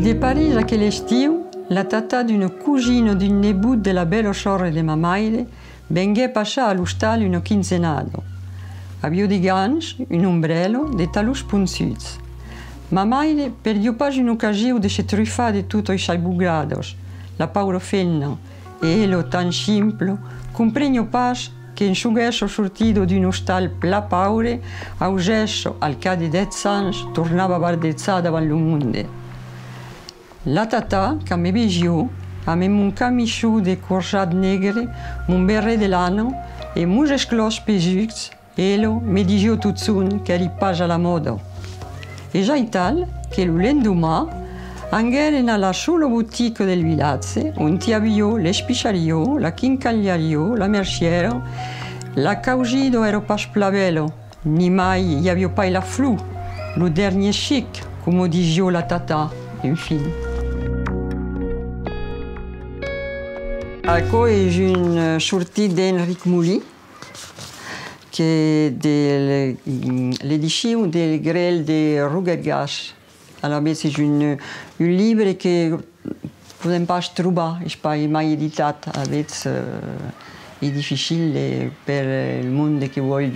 de Parigi aquell'estiu, la tata d'una cugina d'un nebut della bella sorella de mamaire vengué passar all'ostal una quinzenada. Aviu di ganch, un ombrello, de talus punzuts. Mamaire perdiu pas un'occasione de se truffar de tutto i sai bugrados. La paura fenna, e elo tan simplo, compregno pas che in sugesso sortido d'un ostal pla paure, au gesso, al ca de 10 anys, tornava bardezzà davant lo munde. La tata, che mi vigiu, aveva un camichou de corsat negre, un berret de lana e muses clos pesucs, elo mi digiu tutzun che eri pas a la moda. E già tal che lo lendumà angheren alla sola boutique del villaggio, on ti avviò l'espiciario, la quincagliario, la merciera, la causido ero pas plavello, ni mai y avio pas la flou, lo dernier chic, come digiu la tata, infine. Acco és une sortie d'Henrik Mouly, qui est de l'édition del Grel de Rugergas. Alors, c'est un livre que podem pas trobar, és pas mai editat, avets è difficile per il mondo che vuole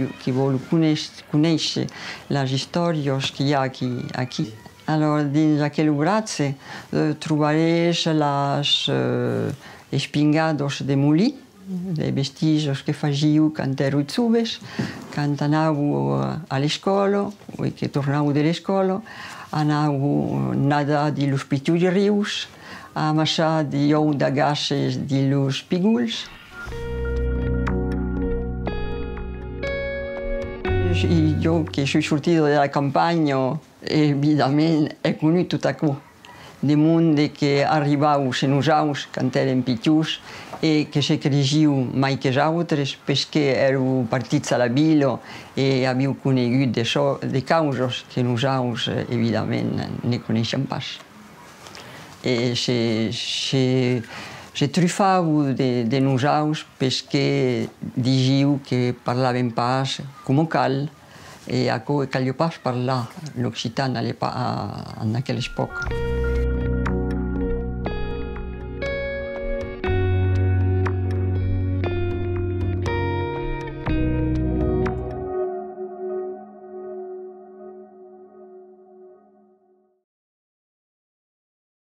conoscere le storie che hi ha aquí. Alors, dins aquell obratge trobaràs les espingados de Mouly, de vestigios que fagiu quan ero joves, quan anàveu a l'escola, o que tornàveu de l'escola, anàveu a nadar de los pitjos rius, a amassar de ou de gasses de los piguls. I jo, que soy sortido de la campanya, evidentment he conegut tot això. De monde que arribau se nosaus quan érem pitjos e que se cregiu mai que altres perquè éreu partits a la vila e havíeu conegut de causes que nosaus, evidentment, ne coneixem pas. E se trufau de nosaus perquè digiu que parlavem pas com cal e calio pas parlar l'occitan en aquella època.